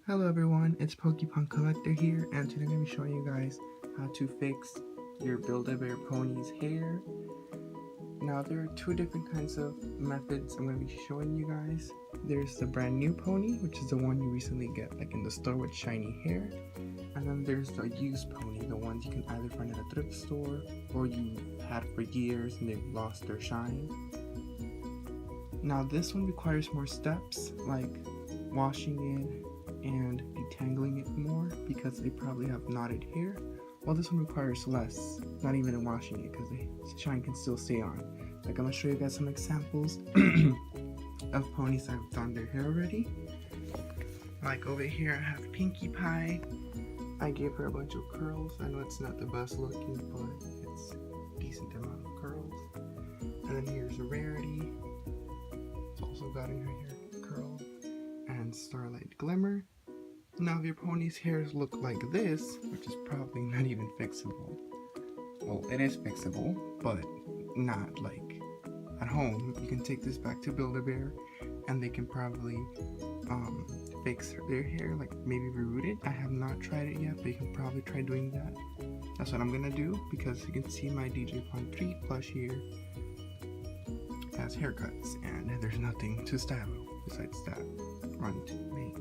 Hello everyone, it's Pokemon Collector here, and today I'm going to be showing you guys how to fix your Build-A-Bear pony's hair. Now there are two different kinds of methods I'm going to be showing you guys. There's the brand new pony, which is the one you recently get like in the store with shiny hair. And then there's the used pony, the ones you can either find at a thrift store or you've had for years and they've lost their shine. Now this one requires more steps, like washing it and detangling it more because they probably have knotted hair, while this one requires less, not even in washing it because the shine can still stay on. Like I'm going to show you guys some examples of ponies that have done their hair already. Like over here I have Pinkie Pie. I gave her a bunch of curls. I know it's not the best looking, but it's a decent amount of curls. And then here's Rarity. It's also got in her hair curl. And Starlight Glimmer. Now if your pony's hairs look like this, which is probably not even fixable. Well, it is fixable, but not like at home. You can take this back to Build-A-Bear and they can probably fix their hair, like maybe reroot it. I have not tried it yet, but you can probably try doing that. That's what I'm gonna do because you can see my DJ Pond 3 plush here has haircuts and there's nothing to style besides that run to me.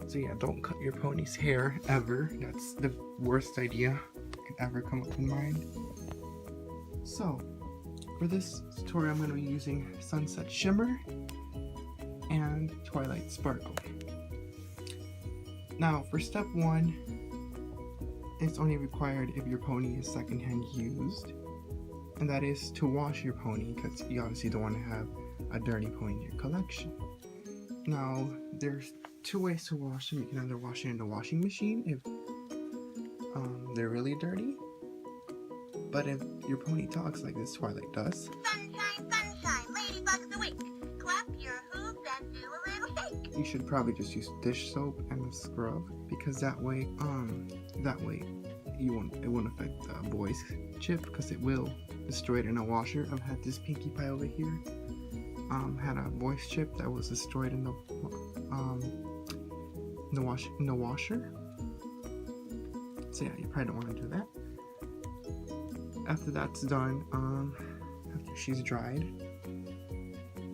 So yeah, don't cut your pony's hair ever. That's the worst idea that could ever come up in mind. So for this tutorial I'm going to be using Sunset Shimmer and Twilight Sparkle. Now for step 1, it's only required if your pony is secondhand used, and that is to wash your pony because you obviously don't want to have a dirty pony in your collection. Now there's two ways to wash them. You can either wash it in the washing machine if they're really dirty, but if your pony talks like this Twilight does, sunshine, sunshine, ladybugs awake, clap your hooves and do a little shake. You should probably just use dish soap and a scrub because that way it won't affect the boy's chip because it will destroy it in a washer. I've had this Pinkie Pie over here had a voice chip that was destroyed in the washer. So yeah, you probably don't want to do that. After that's done, after she's dried,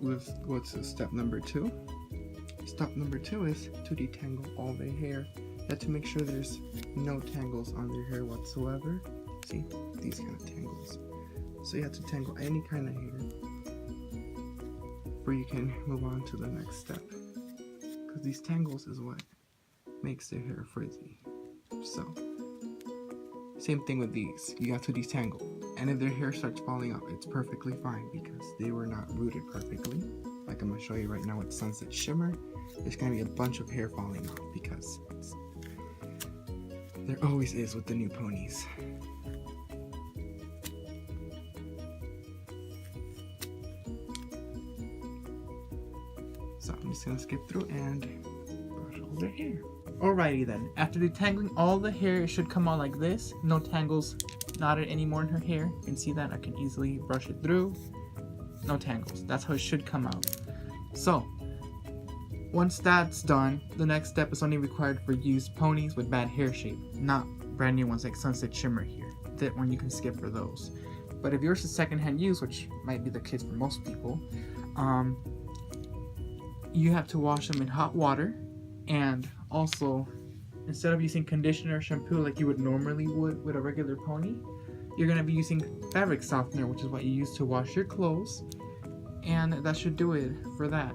let's go to step number 2. Step number 2 is to detangle all their hair. You have to make sure there's no tangles on their hair whatsoever. See, these kind of tangles. So you have to tangle any kind of hair before you can move on to the next step. Because these tangles is what makes their hair frizzy. So, same thing with these. You have to detangle. And if their hair starts falling out, it's perfectly fine because they were not rooted perfectly. Like I'm going to show you right now with Sunset Shimmer. There's going to be a bunch of hair falling off because there always is with the new ponies. So I'm just going to skip through and brush all their hair. Alrighty then, after detangling all the hair, it should come out like this. No tangles knotted anymore in her hair. You can see that. I can easily brush it through. No tangles. That's how it should come out. So, once that's done, the next step is only required for used ponies with bad hair shape, not brand new ones like Sunset Shimmer here. That one you can skip for those. But if yours is secondhand use, which might be the case for most people, you have to wash them in hot water, and also instead of using conditioner or shampoo like you would normally with a regular pony, you're going to be using fabric softener, which is what you use to wash your clothes, and that should do it for that.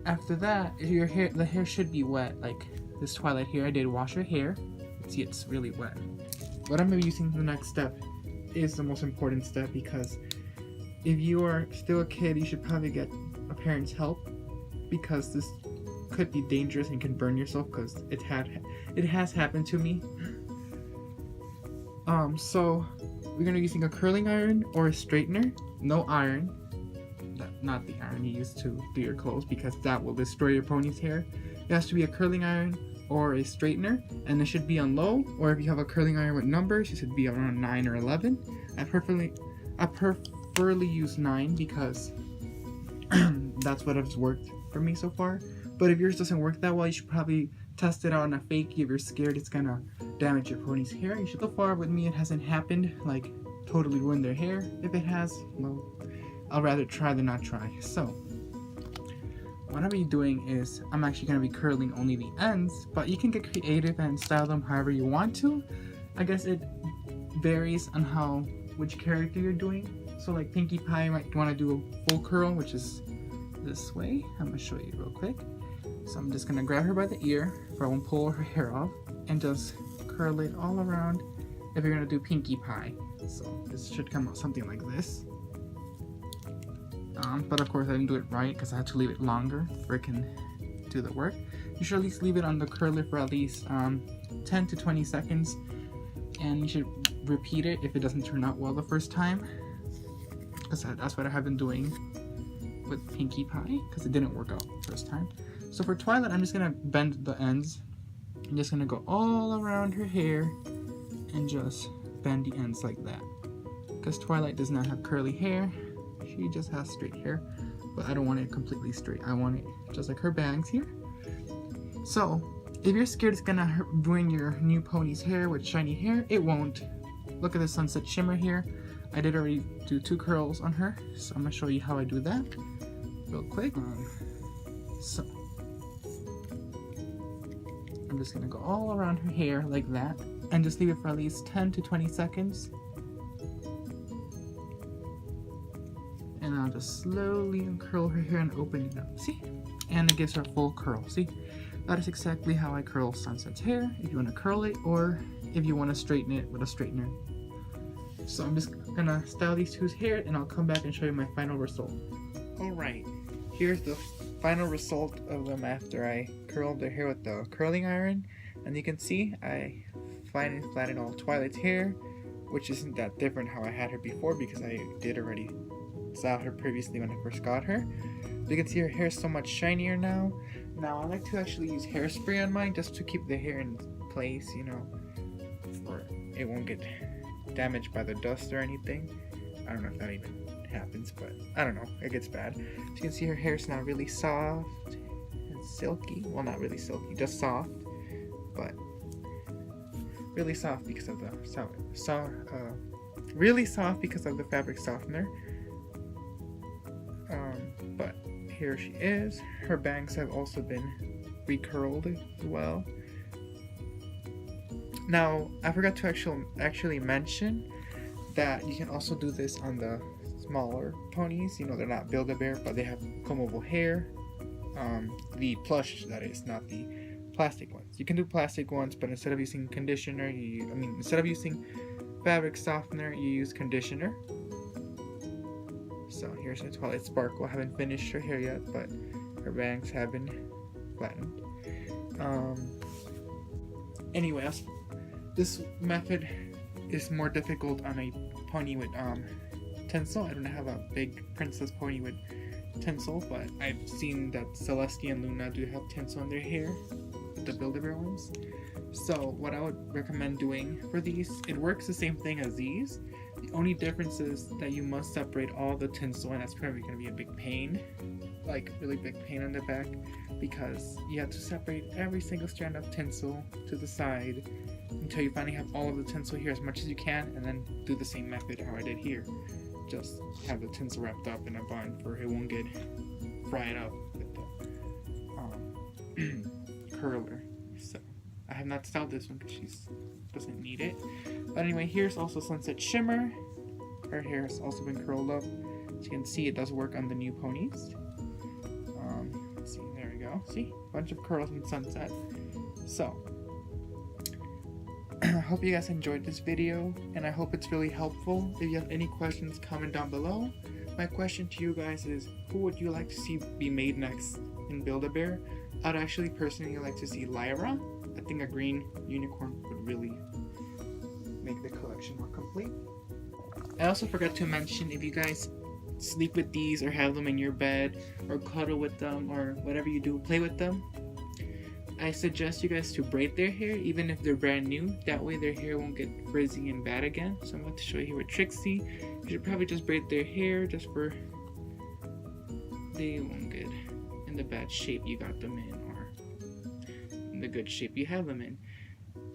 After that, the hair should be wet. Like this Twilight here, I did wash her hair. See, it's really wet. What I'm going to be using the next step is the most important step because if you are still a kid, you should probably get a parent's help because this could be dangerous and you can burn yourself because it has happened to me. So we're gonna be using a curling iron or a straightener. No iron, not the iron you use to do your clothes because that will destroy your pony's hair. It has to be a curling iron or a straightener, and it should be on low. Or if you have a curling iron with numbers, it should be around 9 or 11. I preferably use 9 because that's what has worked for me so far. But if yours doesn't work that well, you should probably test it out on a fakie. If you're scared it's gonna damage your pony's hair, you should. So far with me it hasn't happened, like totally ruin their hair. If it has, well, I'll rather try than not try. So what I'll be doing is I'm actually going to be curling only the ends, but you can get creative and style them however you want to. I guess it varies on which character you're doing. So like Pinkie Pie, you might want to do a full curl, which is this way. I'm going to show you real quick. So I'm just going to grab her by the ear, but I won't pull her hair off, and just curl it all around if you're going to do Pinkie Pie. So this should come out something like this. But of course I didn't do it right because I had to leave it longer for it can do the work. You should at least leave it on the curler for at least 10 to 20 seconds, and you should repeat it if it doesn't turn out well the first time, because that's what I have been doing with Pinkie Pie, because it didn't work out the first time. So for Twilight, I'm just going to bend the ends. I'm just going to go all around her hair and just bend the ends like that, because Twilight does not have curly hair. She just has straight hair, but I don't want it completely straight. I want it just like her bangs here. So if you're scared it's gonna ruin your new pony's hair with shiny hair, it won't. Look at the Sunset Shimmer here. I did already do 2 curls on her, so I'm gonna show you how I do that real quick. So I'm just gonna go all around her hair like that and just leave it for at least 10 to 20 seconds. And I'll just slowly uncurl her hair and open it up. See? And it gives her a full curl. See? That is exactly how I curl Sunset's hair, if you want to curl it, or if you want to straighten it with a straightener. So I'm just gonna style these two's hair, and I'll come back and show you my final result. Alright, here's the final result of them after I curled their hair with the curling iron. And you can see I finally flattened all Twilight's hair, which isn't that different how I had her before, because I did already style her previously when I first got her. You can see her hair is so much shinier now. Now I like to actually use hairspray on mine just to keep the hair in place, you know, or it won't get damaged by the dust or anything. I don't know if that even happens, but I don't know, it gets bad. So you can see her hair is now really soft and silky. Well, not really silky, just soft, but really soft because of the really soft because of the fabric softener. But here she is. Her bangs have also been recurled as well. Now, I forgot to actually mention that you can also do this on the smaller ponies. You know, they're not Build-A-Bear, but they have combable hair. The plush, that is, not the plastic ones. You can do plastic ones, but instead of using conditioner, instead of using fabric softener, you use conditioner. So here's her Twilight Sparkle. I haven't finished her hair yet, but her bangs have been flattened. Anyway, this method is more difficult on a pony with tinsel. I don't have a big princess pony with tinsel, but I've seen that Celestia and Luna do have tinsel in their hair, the Build-A-Bear ones. So what I would recommend doing for these, it works the same thing as these. The only difference is that you must separate all the tinsel, and that's probably going to be a big pain, like really big pain on the back, because you have to separate every single strand of tinsel to the side until you finally have all of the tinsel here as much as you can, and then do the same method how I did here. Just have the tinsel wrapped up in a bun for it won't get fried up with the curler. So I have not styled this one because she doesn't need it. But anyway, here's also Sunset Shimmer. Her hair has also been curled up. As you can see, it does work on the new ponies. Let's see, there we go. See, a bunch of curls in Sunset. So, I hope you guys enjoyed this video, and I hope it's really helpful. If you have any questions, comment down below. My question to you guys is, who would you like to see be made next in Build-A-Bear? I'd actually personally like to see Lyra. I think a green unicorn would really make the collection more complete. I also forgot to mention, if you guys sleep with these or have them in your bed or cuddle with them or whatever you do, play with them, I suggest you guys to braid their hair even if they're brand new. That way their hair won't get frizzy and bad again. So I'm going to show you here with Trixie. You should probably just braid their hair just for they won't get in the bad shape you got them in, or in the good shape you have them in.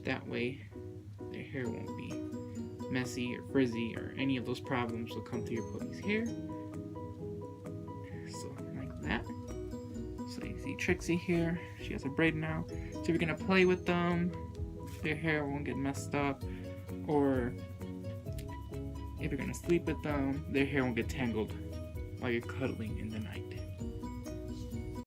That way, their hair won't be messy or frizzy, or any of those problems will come to your pony's hair. So, like that. So you see Trixie here, she has a braid now. So if you're gonna play with them, their hair won't get messed up, or if you're gonna sleep with them, their hair won't get tangled while you're cuddling in the night.